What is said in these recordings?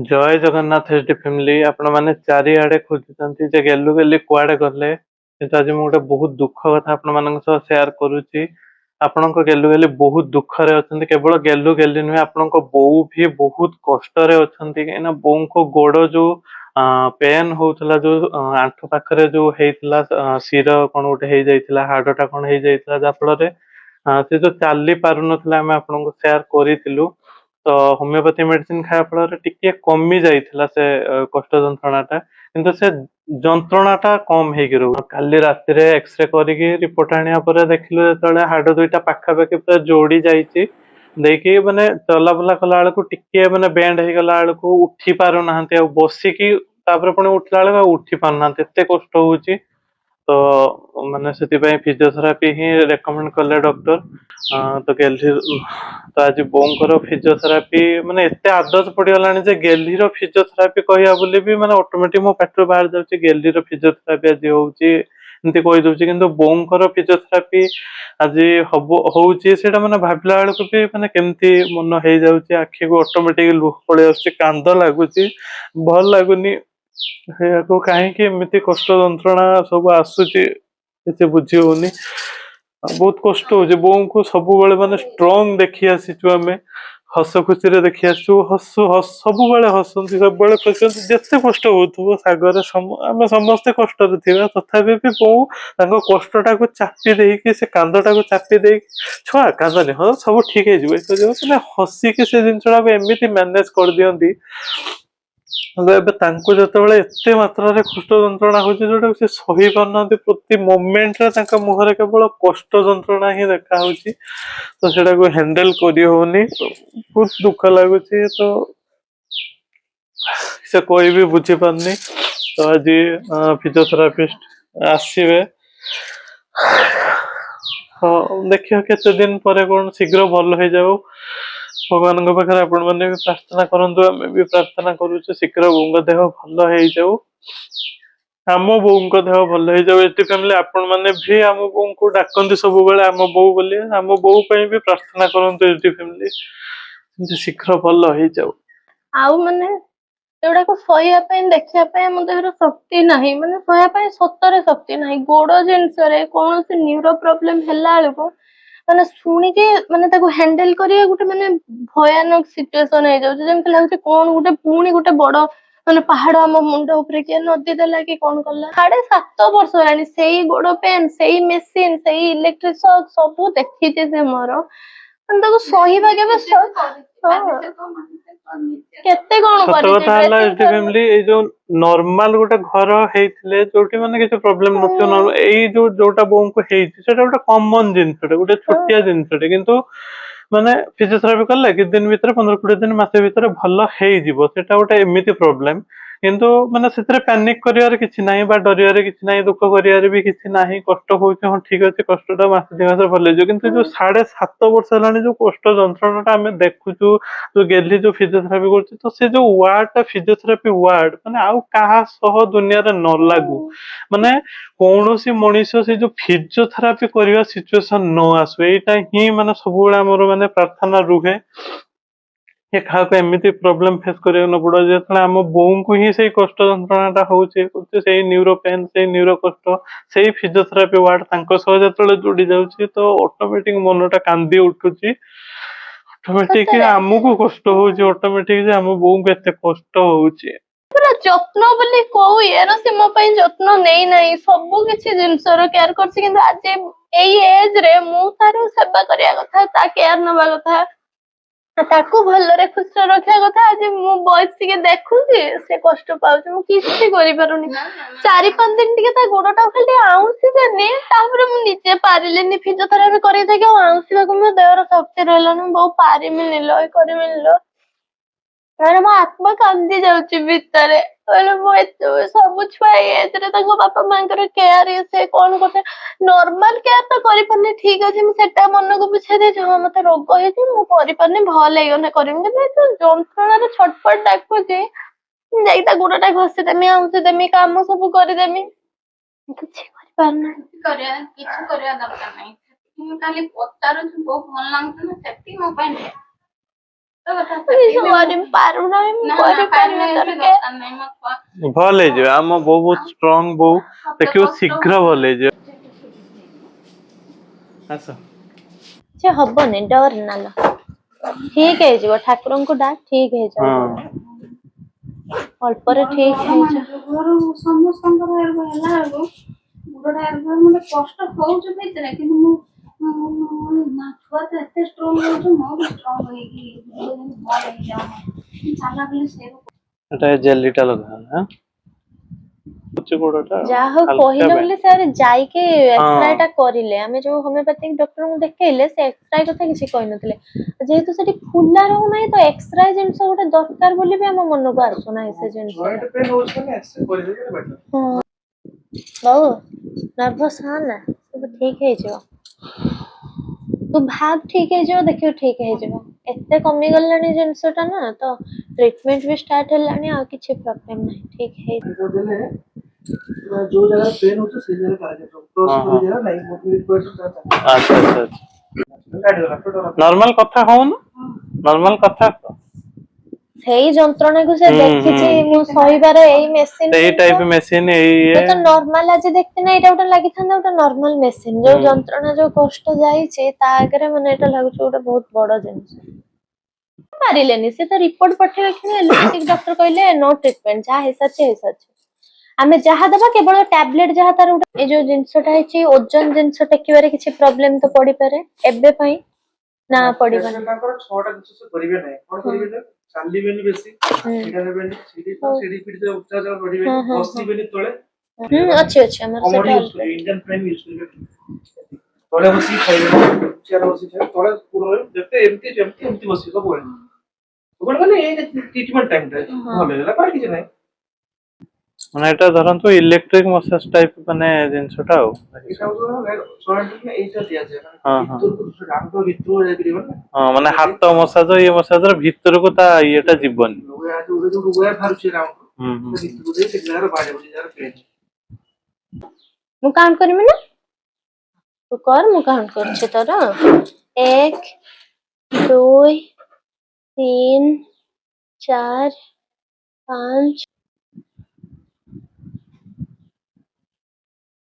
ଜୟ Jagannath HD family. ଆପଣ ମାନେ ଚାରିଆଡେ ଖୋଜୁଛନ୍ତି ଯେ ଗେଲୁ ଗେଲି କୁଆଡେ ଗଲେ, କିନ୍ତୁ ଆଜି ମୁଁ ଗୋଟେ ବହୁତ ଦୁଃଖ କଥା ଆପଣମାନଙ୍କ ସହ ସେୟାର କରୁଛି। ଆପଣଙ୍କ ଗେଲୁ ଗେଲି ବହୁତ ଦୁଃଖରେ ଅଛନ୍ତି। କେବଳ ଗେଲୁ ଗେଲି ନୁହେଁ, ଆପଣଙ୍କ ବୋଉ ବି ବହୁତ କଷ୍ଟରେ ଅଛନ୍ତି। କାହିଁକିନା ବୋଉଙ୍କ ଗୋଡ ଯୋଉ ପେନ୍ ହଉଥିଲା, ଯୋଉ ଆଣ୍ଠୁ ପାଖରେ ଯୋଉ ହେଇଥିଲା, ଶିର କଣ ଗୋଟେ ହେଇଯାଇଥିଲା, ହାଡଟା କଣ ହେଇଯାଇଥିଲା, ଯାହା ଫଳରେ ସେ ଯୋଉ ଚାଲି ପାରୁନଥିଲା। ଆମେ ଆପଣଙ୍କୁ ସେୟାର କରିଥିଲୁ। ତ ହୋମିଓପାଥି ମେଡିସିନ ଖାଇବା ଫଳରେ ଟିକେ କମି ଯାଇଥିଲା ସେ କଷ୍ଟ ଯନ୍ତ୍ରଣା ଟା, କିନ୍ତୁ ସେ ଯନ୍ତ୍ରଣା ଟା କମ ହେଇକି ରହୁ। କାଲି ରାତିରେ ଏକ୍ସରେ କରିକି ରିପୋର୍ଟ ଆଣିବା ପରେ ଦେଖିଲୁ, ଯେତେବେଳେ ହାଡ ଦୁଇଟା ପାଖାପାଖି ପୁରା ଯୋଡି ଯାଇଛି, ଦେଇକି ମାନେ ଚଲାବୁଲା କଲା ବେଳକୁ ଟିକେ ମାନେ ବେଣ୍ଡ ହେଇଗଲା ବେଳକୁ ଉଠି ପାରୁନାହାନ୍ତି, ଆଉ ବସିକି ତାପରେ ପୁଣି ଉଠିଲା ବେଳକୁ ଆଉ ଉଠି ପାରୁନାହାନ୍ତି, ଏତେ କଷ୍ଟ ହଉଛି। ତ ମାନେ ସେଥିପାଇଁ ଫିଜିଓଥେରାପି ହିଁ ରେକମେଣ୍ଡ କଲେ ଡକ୍ଟର। ତ ଗେଲ୍ହି ତ ଆଜି ବୋଉଙ୍କର ଫିଜିଓଥେରାପି ମାନେ ଏତେ ଆଦତ ପଡିଗଲାଣି ଯେ ଗେଲ୍ହିର ଫିଜିଓଥେରାପି କହିବା ବୋଲି ବି ମାନେ ଅଟୋମେଟିକ ମୋ ପାଟିରୁ ବାହାରି ଯାଉଛି, ଗେଲ୍ହିର ଫିଜିଓଥେରାପି ଆଜି ହଉଛି, ଏମିତି କହିଦଉଛି। କିନ୍ତୁ ବୋଉଙ୍କର ଫିଜିଓଥେରାପି ଆଜି ହଉଛି, ସେଇଟା ମାନେ ଭାବିଲା ବେଳକୁ ବି ମାନେ କେମିତି ମନ ହେଇଯାଉଛି, ଆଖିକୁ ଅଟୋମେଟିକ ଲୁହ ପଳେଇ ଆସୁଛି, କାନ୍ଦ ଲାଗୁଛି, ଭଲ ଲାଗୁନି। ସେଇଆକୁ କାହିଁକି ଏମିତି କଷ୍ଟ ଯନ୍ତ୍ରଣା ସବୁ ଆସୁଛି କିଛି ବୁଝି ହଉନି। ବହୁତ କଷ୍ଟ ହଉଛି। ବୋଉଙ୍କୁ ସବୁବେଳେ ମାନେ ଷ୍ଟ୍ରଙ୍ଗ ଦେଖି ଆସିଛୁ ଆମେ, ହସ ଖୁସିରେ ଦେଖି ଆସିଛୁ, ସବୁବେଳେ ହସନ୍ତି, ସବୁବେଳେ ଖୁସିନ୍ତି, ଯେତେ କଷ୍ଟ ହଉଥିବ ସାଗରରେ ଆମେ ସମସ୍ତେ କଷ୍ଟରେ ଥିବା, ତଥାପି ବି ବୋଉ ତାଙ୍କ କଷ୍ଟ ଟାକୁ ଚାପି ଦେଇକି, ସେ କାନ୍ଦ ଟାକୁ ଚାପି ଦେଇକି, ଛୁଆ କାନ୍ଦନି, ହଁ ସବୁ ଠିକ ହେଇଯିବ, ମାନେ ହସିକି ସେ ଜିନିଷ ଟାକୁ ଏମିତି ମ୍ୟାନେଜ କରିଦିଅନ୍ତି। ଏବେ ତାଙ୍କୁ ଯେତେବେଳେ ଏତେ ମାତ୍ରାରେ କଷ୍ଟ ଯନ୍ତ୍ରଣା ହଉଛି, ଯୋଉଟାକୁ ସେ ସହି ପାରୁନାହାନ୍ତି, ପ୍ରତି ମୋମେଣ୍ଟରେ ତାଙ୍କ ମୁହଁରେ କେବଳ କଷ୍ଟ ଯନ୍ତ୍ରଣା ହିଁ ଦେଖା ହଉଛି। ତ ସେଟାକୁ ହ୍ୟାଣ୍ଡେଲ କରି ହଉନି, ବହୁତ ଦୁଃଖ ଲାଗୁଛି। ତ ସେ କହିବି ବୁଝିପାରୁନି। ତ ଆଜି ଫିଜିଓଥେରାପିଷ୍ଟ ଆସିବେ। ହଁ, ଦେଖିବା କେତେ ଦିନ ପରେ, କଣ ଶୀଘ୍ର ଭଲ ହେଇଯାଉ। ଭଗବାନଙ୍କ ପାଖରେ ଆପଣ ମାନେ ବି ପ୍ରାର୍ଥନା କରନ୍ତୁ, ଆମେ ବି ପ୍ରାର୍ଥନା କରୁଛୁ, ଶୀଘ୍ର ବୋଉଙ୍କ ଦେହ ଭଲ ହେଇଯାଉ, ଆମ ବୋଉଙ୍କ ଦେହ ଭଲ ହେଇଯାଉ। ଏଠି ଫ୍ୟାମିଲି ଆପଣ ମାନେ ବି ଆମ ବୋଉଙ୍କୁ ଡାକନ୍ତି ସବୁବେଳେ ଆମ ବୋଉ ବୋଲି, ଆମ ବୋଉ ପାଇଁ ବି ପ୍ରାର୍ଥନା କରନ୍ତୁ ଏଠି ଫ୍ୟାମିଲି, ଯେମିତି ଶୀଘ୍ର ଭଲ ହେଇଯାଉ। ଆଉ ମାନେ ଏଗୁଡାକୁ ସହିବା ପାଇଁ, ଦେଖିବା ପାଇଁ ଆମ ଦେହର ଶକ୍ତି ନାହିଁ, ମାନେ ସହିବା ପାଇଁ ସତରେ ଶକ୍ତି ନାହିଁ। ଗୋଡ ଜିନିଷରେ କୌଣସି ନ୍ୟୁରୋ ପ୍ରୋବ୍ଲେମ ହେଲା ବେଳକୁ ମାନେ ଶୁଣିକି ମାନେ ତାକୁ ହ୍ୟାଣ୍ଡେଲ କରିବା ଗୋଟେ ମାନେ ଭୟାନକ ସିଚୁଏସନ ହେଇଯାଉଛି, ଯେମିତି ଲାଗୁଛି କଣ ଗୋଟେ ପୁଣି ଗୋଟେ ବଡ ମାନେ ପାହାଡ ଆମ ମୁଣ୍ଡ ଉପରେ କିଏ ନଦୀ ଦେଲା କି କଣ କଲା। 7.5 ବର୍ଷ ହେଲାଣି ସେଇ ଗୋଡ ପେନ୍, ସେଇ ମେସିନ, ସେଇ ଇଲେକ୍ଟ୍ରିକ ସକ୍ ସବୁ ଦେଖିଛି ସେ ମୋର, ମାନେ ତାକୁ ସହିବା କେବେ କେତେ କଣ ସତ କରିଛି, କଥା ହେଲା ଡ୍ରେସିଂ ଏଠି ଫ୍ୟାମିଲି, ଏଇ ଯୋଉ ନର୍ମାଲ ଗୋଟେ ଘର ହେଇଥିଲେ ଯୋଉଠି ମାନେ କିଛି ପ୍ରୋବ୍ଲେମ ନଥିବ, ଏଇ ଯୋଉଟା ବୋଉଙ୍କୁ ହେଇଛି ସେଟା ଗୋଟେ କମନ ଜିନିଷଟେ, ଗୋଟେ ଛୋଟିଆ ଜିନିଷଟେ, କିନ୍ତୁ ମାନେ ଫିଜିଓଥେରାପି କଲେ କିଛି ଦିନ ଭିତରେ, 15-20 ଦିନ, ମାସେ ଭିତରେ ଭଲ ହେଇଯିବ। ସେଟା ଗୋଟେ ଏମିତି ପ୍ରୋବ୍ଲେମ, କିନ୍ତୁ ମାନେ ସେଥିରେ ପ୍ୟାନିକ କରିବାରେ କିଛି ନାହିଁ, ବା ଡରିବାରେ କିଛି ନାହିଁ, ଦୁଃଖ କରିବାରେ ବି କିଛି ନାହିଁ। କଷ୍ଟ ହଉଛି, ହଁ ଠିକ ଅଛି, କଷ୍ଟଟା ମାସେ 2 ମାସରେ ଭଲ ହେଇଯିବ। କିନ୍ତୁ ଯୋଉ 7.5 ବର୍ଷ ହେଲାଣି ଯୋଉ କଷ୍ଟ ଯନ୍ତ୍ରଣା ଟା ଆମେ ଦେଖୁଛୁ, ଯୋଉ ଗେଲ୍ହି ଯୋଉ ଫିଜିଓଥେରାପି କରୁଛି, ତ ସେ ଯୋଉ ୱାର୍ଡ ଟା ଫିଜିଓଥେରାପି ୱାର୍ଡ, ମାନେ ଆଉ କାହା ସହ ଦୁନିଆରେ ନ ଲାଗୁ, ମାନେ କୌଣସି ମଣିଷ ସେ ଯୋଉ ଫିଜିଓଥେରାପି କରିବା ସିଚୁଏସନ ନ ଆସୁ, ଏଇଟା ହିଁ ମାନେ ସବୁବେଳେ ଆମର ମାନେ ପ୍ରାର୍ଥନା ରୁହେ, କି କାହାକୁ ଏମିତି ପ୍ରୋବ୍ଲେମ ଫେସ କରିବାକୁ ନ ପଡେ। ଯେତେବେଳେ ଆମ ବୋଉଙ୍କୁ ହିଁ ସେଇ କଷ୍ଟ ଯନ୍ତ୍ରଣା ଟା ହଉଛି, ସେଇ ନ୍ୟୁରୋ ପେନ୍, ସେଇ ନ୍ୟୁରୋ କଷ୍ଟ, ସେଇ ଫିଜିଓଥେରାପି ୱାର୍ଡ ତାଙ୍କ ସହ ଯେତେବେଳେ ଯୋଡି ଯାଉଛି, ତ ଅଟୋମେଟିକ ମନ ଟା କାନ୍ଦି ଉଠୁଛି। ଅଟୋମେଟିକ ସତରେ ଆମକୁ କଷ୍ଟ ହଉଛି, ଅଟୋମେଟିକ ଯେ ଆମ ବୋଉଙ୍କୁ ଏତେ କଷ୍ଟ ହଉଛି। ପୁରା ଯତ୍ନ ବୋଲି କୋଉ ଇଏର ସେ ମୋ ପାଇଁ ଯତ୍ନ ନେଇନାହିଁ, ସବୁ କିଛି ଜିନିଷର କେୟାର କରୁଛି, କିନ୍ତୁ ଆଜି ଏଇ ଏଜ ରେ ମୁଁ ତାର ସେବା କରିବା କଥା, ତା କେୟାର ନବା କଥା, ତାକୁ ଭଲରେ ଖୁସିରେ ରଖିବା କଥା। ଆଜି ମୁଁ ବସିକି ଦେଖୁଛି ସେ କଷ୍ଟ ପାଉଛି, ମୁଁ କିଛି କରିପାରୁନି। 4-5 ଦିନ ଟିକେ ତା ଗୋଡଟା ଖାଲି ଆଉଁସି ଦେନି, ତାପରେ ମୁଁ ନିଜେ ପାରିଲିନି ଫିଜିଓଥେରାପି କରିକି, ଆଉ ଆଉଁସିବାକୁ ମୋ ଦେହର ଶକ୍ତି ରହିଲାନି। ବୋଉ ପାରିମିନି ଲୋ, କରିମିନି ଲୋ, ମାନେ ମୋ ଆତ୍ମା କାନ୍ଦି ଯାଉଛି ଭିତରେ। କହିଲେ ମୁଁ ସବୁ ଛୁଆ ଏଇ ଏଜରେ ତାଙ୍କ ବାପା ମାଙ୍କର କେୟାର ସେ କଣ ଗୋଟେ ନର୍ମାଲ କେୟାର ତ କରିପାରୁନି, ଠିକ ଅଛି, ମୁଁ ସେଟା ମନକୁ ବୁଝେଇ ଦେଇଛି, ହଁ ମତେ ରୋଗ ହେଇଛି, ମୁଁ କରିପାରୁନି, ଭଲ ହେଇଗଲେ କରିବି। କିନ୍ତୁ ଏ ଯୋଉ ଯନ୍ତ୍ରଣାରେ ଛଟପଟ ଡାକୁଛି, ଯାଇକି ତା ଗୋଡଟା ଘଷିଦେମି, ଆଉଁସି ଦେମି, କାମ ସବୁ କରିଦେମି, କିଛି କରିପାରୁନାହିଁ। କିଛି କରିବା ଦରକାର ନାହିଁ। ମୁଁ ଖାଲି ପଚାରୁଛି, ବହୁତ ଭଲ ଲାଗୁଛି ନା, ସେତିକି ମୋ ପାଇଁ କରି ପାରୁନା କରିପାରିବେ ତାର କେୟାର। ଭଲ ହେଇଯିବ ଆମ ବୋଉ ବହୁତ ଷ୍ଟ୍ରଙ୍ଗ ବୋଉ ଦେଖିବ ଶୀଘ୍ର ଭଲ ହେଇଯିବ। ଆସ ସେ ହବନି ଡର ନାଲ ଠିକ ହେଇଯିବ ଠାକୁରଙ୍କୁ ଡା ଠିକ ହେଇଯିବ ଅଳ୍ପରେ ଠିକ ହେଇଯିବ। ସମସ୍ତଙ୍କର ହେଲା ବେଳକୁ ଗୋଡଟା ମାନେ କଷ୍ଟ ହଉଛି ଭିତରେ କିନ୍ତୁ ମୁଁ ଛୁଆ ତ ଏତେ ଷ୍ଟ୍ରଙ୍ଗ ହଉଛି ମୁଁ ବି ଷ୍ଟ୍ରଙ୍ଗ ହେଇକି ଭଲ ହେଇଯାଉ ଚାଲା ବୋଲି ସେ ଏଟା ଜେଲିଟା ଲଗା ଗୋଡଟା ଯାହା ହଉ ହାଲକା କହିଲେ ପାଇଁ। ବୋଲି ସାର୍ ଯାଇକି ଏକ୍ସରେ ହଁ ଟା କରିଲେ ଆମେ ଯୋଉ ହୋମିଓପାଥିକ ଡକ୍ଟରଙ୍କୁ ଦେଖେଇଲେ ସେ ଏକ୍ସରେ କଥା କିଛି କହିନଥିଲେ ଯେହେତୁ ସେଠି ଫୁଲା ରହୁନାହିଁ ତ ଏକ୍ସରେ ଜିନିଷ ଗୋଟେ ଦରକାର ବୋଲି ବି ଆମ ମନକୁ ଆସୁନାହିଁ ସେ ଜିନିଷ। ବୋଉ ନର୍ଭସ ହନା ସବୁ ଠିକ ହେଇଯିବ ତୁ ଭାବ ଠିକ ହେଇଯିବ ଦେଖିବୁ ଠିକ ହେଇଯିବ ଏତେ କମିଗଲାଣି ଜିନିଷ ଟା ନା ତ ଟ୍ରିଟମେଣ୍ଟ ବି ଷ୍ଟାର୍ଟ ହେଲାଣି ଆଉ କିଛି ପ୍ରୋବ୍ଲେମ ନାହିଁ ଠିକ ହେଇଯିବ। ଯୋଉ ଜାଗାରେ ପେନ୍ ହଉଛି ସେଇ ଜାଗାରେ ନର୍ମାଲ କଥା ହଉନ ନର୍ମାଲ କଥା ସେଇ ଯନ୍ତ୍ରଣାକୁ ସେ ଦେଖିଛି ମୁଁ ସହିବାର ଏଇ ମେସିନ ଏଇ ଟାଇପ ମେସିନ ଏଇ ତ ନର୍ମାଲ ଆଜି ଦେଖିନା ଏଇଟା ଗୋଟେ ଲାଗିଥାନ୍ତା ଗୋଟେ ନର୍ମାଲ ମେସିନ ଯୋଉ ଯନ୍ତ୍ରଣା ଯୋଉ କଷ୍ଟ ଯାଇଛି ତା ଆଗରେ ମାନେ ଏଇଟା ଲାଗୁଛି ଗୋଟେ ବହୁତ ବଡ ଜିନିଷ ପାରିଲେନି ସେ ତ ରିପୋର୍ଟ ପଠେଇବେ କି ଏଲୋପାଥିକ ଡକ୍ଟର କହିଲେ ନୋ ଟ୍ରିଟମେଣ୍ଟ ଯାହା ହେଇସାରିଛି ଆମେ ଯାହା ଦେବା କେବଳ ଟ୍ୟାବଲେଟ ଯାହା ତାର ଗୋଟେ ଏଇ ଯୋଉ ଜିନିଷଟା ହେଇଛି ଓଜନ ଜିନିଷ ଟେକିବାରେ କିଛି ପ୍ରୋବ୍ଲେମ ତ ପଡିପାରେ ଏବେ ପାଇଁ ନା ପଡିବନି ତାଙ୍କର 6ଟା ଜିନିଷ ସେ କରିବେ ନାହିଁ କଣ କରିବେ ନା ଚାଲିବେନି ବେଶୀ ସେଇଟା ନେବେନି ସିଡି ଫିଡି ଉଚ୍ଚା ଜାଗା କରିବେନି ବସିବେନି ତଳେ ଅଛି ଆମର ସେଟା ଇଣ୍ଡିଆନ ଫ୍ରେମ୍ ୟୁଜ କରିବେ ତଳେ ବସିକି ଖାଇବେ ଚେୟାର ବସିକି ଖାଇବେ ତଳେ ପୁରା ଯେତେ ଏମିତି ବସିବେ ସବୁବେଳେ ମାନେ ଏଇ ଟ୍ରିଟମେଣ୍ଟ ଟାଇମରେ ଭଲ ହେଇଗଲା ପରେ କିଛି ନାହିଁ ମାନେ ଏଟା ଧରନ୍ତୁ ଇଲେକ୍ଟ୍ରିକ ମସାଜ ଟାଇପ ମାନେ ଜିନିଷଟା ଆଉ ଏଇଟା ଦିଆଯାଏ ଭିତରକୁ ଯାଇପାରିବ ନା ହଁ ମାନେ ହାତ ମସାଜ ଇଏ ମସାଜର ଭିତରକୁ ତା ଇଏଟା ଯିବନି ବାହାରୁଛି ଭିତରକୁ ଦେଇ ସେ ଜାଗାରେ ବାହାରିବ ମୁଁ କାଉଣ୍ଟ କରିବି ନା ତୁ କର ମୁଁ କାଉଣ୍ଟ କରୁଛି ତୋର 1 2 3 4 5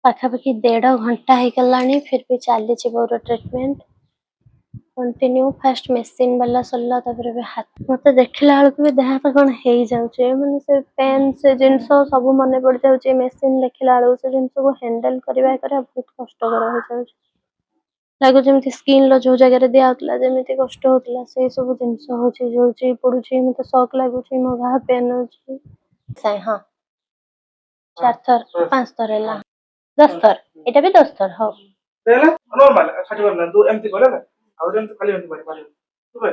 ପାଖାପାଖି 1.5 ଘଣ୍ଟା ହେଇଗଲାଣି ଫିର ବି ଚାଲିଛି ମୋର ଟ୍ରିଟମେଣ୍ଟ कंटिन्यू फास्ट मेसिन वाला सरला तापर भी हाथ मते देखला बेलକୁ भी देह हाथ कौन हेई जाउचे माने से पेन से जिंस सब मने पड़ जाउचे मेसिन देखला बेलକୁ से जिंस को हैंडल करबा करे बहुत कष्टकर हो जाउचे लागो जेमति स्किन लो जो जगह रे दिया होतला जेमति कष्ट होतला से सब जिंस होची जोची पडुची मते शॉक लागुची मो घा पेन होची साइ हां 4 थर 5 थर हैला 10 थर एटा भी 10 थर हो देला नॉर्मल खाटी करना तू एमती करे ना ଆଉ ଯେମିତି ଖାଲି ଏମିତି ପାରେ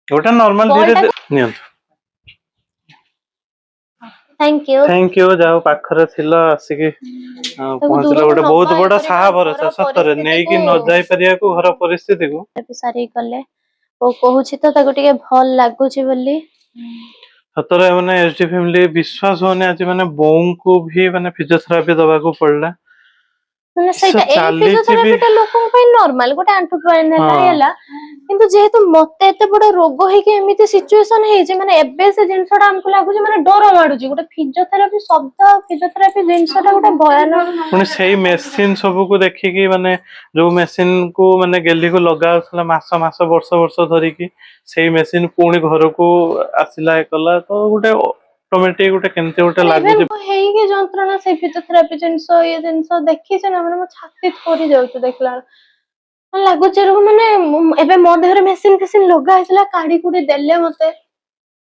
ଗୋଟା ନର୍ମାଲ ଧୀରେ ନିଅନ୍ତୁ ଥ୍ୟାଙ୍କ ୟୁ ଯାଉ ପାଖରେ ଥିଲ ଆସିକି ପହଞ୍ଚିଲ ଗୋଟେ ବହୁତ ବଡ ସାହା ଭରସା ସତରେ ନେଇକି ନ ଯାଇ ପାରିବାକୁ ଘର ପରିସ୍ଥିତିକୁ ସାରି ଗଲେ ଓ କହୁଛି ତ ତାକୁ ଟିକେ ଭଲ ଲାଗୁଛି ବୋଲି ସତରେ ମାନେ ଏଚଡି ଫ୍ୟାମିଲି ବିଶ୍ୱାସ ହଉନି ଆଜି ମାନେ ବୋଉଙ୍କୁ ବି ମାନେ ଫିଜିଓଥେରାପି ଦବାକୁ ପଡିଲା ମାନେ ସେଇଟା ଏଇ ଫିଜିଓଥେରାପିଟା ଲୋକଙ୍କ ପାଇଁ ନର୍ମାଲ ଗୋଟେ ଆଣ୍ଠୁ ପେନ୍ ହେଲା ହେଲା କିନ୍ତୁ ଯେହେତୁ ମତେ ଏତେ ବଡ ରୋଗ ହେଇକି ଏମିତି ସିଚୁଏସନ ହେଇଛି ମାନେ ଏବେ ସେ ଜିନିଷଟା ଆମକୁ ଲାଗୁଛି ମାନେ ଡର ମାଡୁଛି ଗୋଟେ ଫିଜିଓଥେରାପି ଶବ୍ଦ ଫିଜିଓଥେରାପି ଜିନିଷଟା ଗୋଟେ ଭୟାନକ ପୁଣି ସେଇ ମେସିନ ସବୁକୁ ଦେଖିକି ମାନେ ଯୋଉ ମେସିନ କୁ ମାନେ ଗେଲିକୁ ଲଗା ହଉଥିଲା ମାସ ମାସ ବର୍ଷ ବର୍ଷ ଧରିକି ସେଇ ମେସିନ ପୁଣି ଘରକୁ ଆସିଲା କଲା ତ ଗୋଟେ ଅଟୋମେଟିକ ଗୋଟେ କେମିତି ଗୋଟେ ଲାଗୁଛି ହେଇକି ଯନ୍ତ୍ରଣା ସେଇ ଫିଜିଓଥେରାପି ଜିନିଷ ଇଏ ଜିନିଷ ଦେଖିଛି ନା ମାନେ ମୋ ଛାତି ଥରି ଯାଉଛି ଦେଖିଲା ଲାଗୁଛି ମାନେ ଏବେ ମୋ ଦେହରେ ମେସିନ ଫେସିନ ଲଗା ହେଇଥିଲା କାଢି କୁଢି ଦେଲେ ମତେ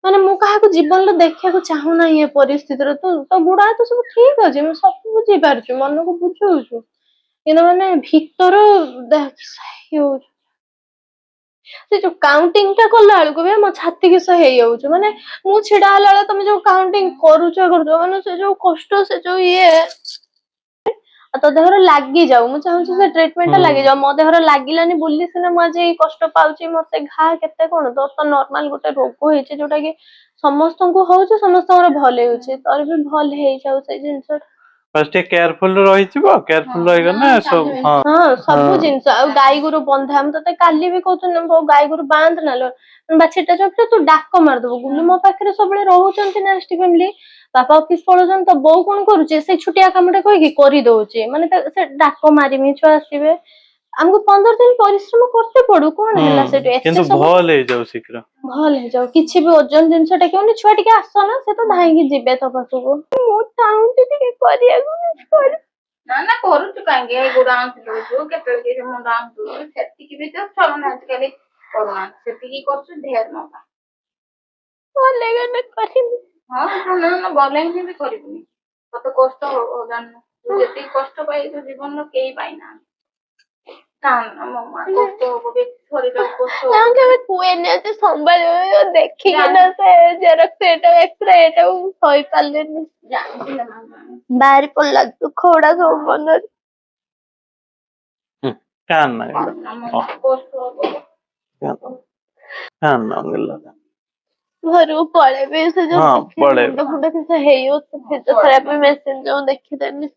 ମାନେ ମୁଁ କାହାକୁ ଜୀବନରେ ଦେଖିବାକୁ ଚାହୁଁନାହିଁ ଏ ପରିସ୍ଥିତିରେ ତ ଗୁଡା ତ ସବୁ ଠିକ ଅଛି ମୁଁ ସବୁ ବୁଝି ପାରୁଛୁ ମନକୁ ବୁଝଉଛୁ କିନ୍ତୁ ମାନେ ଭିତର ହଉଛି ସେ ଯୋଉ କାଉଣ୍ଟିଂ ଟା କଲା ବେଳକୁ ବି ମୋ ଛାତି କିସ ହେଇଯାଉଛି ମାନେ ମୁଁ ଛିଡା ହେଲା ବେଳେ ତମେ ଯୋଉ କାଉଣ୍ଟିଂ କରୁଛ ମାନେ ସେ ଯୋଉ କଷ୍ଟ ସେ ଯୋଉ ଇଏ ଆଉ ତୋ ଦେହରେ ଲାଗିଯାଉ ମୁଁ ଚାହୁଁଛି ସେ ଟ୍ରିଟମେଣ୍ଟ ଟା ଲାଗିଯାଉ ମୋ ଦେହରେ ଲାଗିଲାନି ବୋଲି ସିନା ମୁଁ ଆଜି କଷ୍ଟ ପାଉଛି ମତେ ଘା କେତେ କଣ ତୋର ତ ନର୍ମାଲ ଗୋଟେ ରୋଗ ହେଇଛି ଯୋଉଟା କି ସମସ୍ତଙ୍କୁ ହଉଛି ସମସ୍ତଙ୍କର ଭଲ ହେଉଛି ତୋର ବି ଭଲ ହେଇଯାଉ ସେଇ ଜିନିଷ ବାସ୍ ଟିକେ କେୟାରଫୁଲ ରହିଯିବ, କେୟାରଫୁଲ ରହିଗଲେ ସବୁ ହଁ ହଁ ସବୁ ହଁ। ଜିନିଷ ଆଉ ଗାଈ ଗୋରୁ ବନ୍ଧା ମୁଁ ତତେ କାଲି ବି କହୁଥିଲି ଗାଈ ଗୋରୁ ବାନ୍ଧ ନା ଲୋ ବାଛିଟା ଚପିଲେ ତୁ ଡାକ ମାରିଦବୁ ଗୁଲୁ ମୋ ପାଖରେ ସବୁବେଳେ ରହୁଛନ୍ତି ନା ଆଷ୍ଟି ଫ୍ୟାମିଲି ବାପା ଅଫିସ ପଳଉଛନ୍ତି ତ ବୋଉ କଣ କରୁଛି ସେଇ ଛୋଟିଆ କାମଟା କହିକି କରିଦଉଛି ମାନେ ସେ ଡାକ ମାରିମି ଛୁଆ ଆସିବେ ଆମକୁ 15 ଦିନ ପରିଶ୍ରମ କରତେ ପଡୁ କଣ ହେଲା ସେଠୁ ଏତେ କିନ୍ତୁ ସବୁ ଭଲ ହେଇଯାଉ ଶୀଘ୍ର। ଭଲ ହେଇଯାଉ କିଛି ବି ଓଜନ ଜିନିଷ ଟେକିବନି ଛୁଆ ଟିକେ ଆସ ନା ସେ ତ ଧାଇଁକି ଯିବେ ତୋ ପାଖକୁ ମୁଁ ଚାହୁଁଛି ଟିକେ କରିବାକୁ ନା ନା କରୁଛୁ କାହିଁକି ଏଇ ଗୋଡ ଆଉଁସି ଦଉଛୁ କେତେବେଳେ କିଛି ମୁଣ୍ଡ ଆଉଁସି ଦଉଛୁ ସେତିକି ବି ତ ଛୁଆମାନେ ଆଜିକାଲି କରୁନାହାନ୍ତି ସେତିକି କରୁଛୁ ଢେର ମକା ଭଲ ଗଲେ କରିବି ହଁ ନା ଭଲ ହିଁ ବି କରିବୁନି ତତେ କଷ୍ଟ ହବ ଜାଣିନୁ ତୁ ଯେତିକି କଷ୍ଟ ପାଇଛୁ ଜୀବନର କେହି ପାଇନାହାନ୍ତି କାନ୍ଦ ମୋ ମା କଷ୍ଟ ହବ ବେଶୀ ଶରୀରକୁ କଷ୍ଟ ନା ହବ କେବେ କୁହେନି ଆଜି ସମ୍ଭାଳିବ ଦେଖିକି ନା ସେ ଜେରକ୍ସ ଏଟା ଏକ୍ସରେ ଏଟା ମୁଁ ସହିପାରିଲିନି ଜାଣିଛି ନା ମା ବାହାରି ପଡିଲା ଦୁଃଖ ଗୁଡା ସବୁ ମନରେ କାନ୍ଦ ନା କଷ୍ଟ ହବ କାନ୍ଦ ନା ଘରକୁ ପଳେଇବି ସେ ଯୋଉ ହଁ ଦେଖିବା ପଳେଇବ। ମୁଣ୍ଡ ଫୁଣ୍ଡ କିଛି ହେଇଯାଉ ଫିଜିଓଥେରାପି ମେସିନ ଯୋଉ ଦେଖିଦେଲି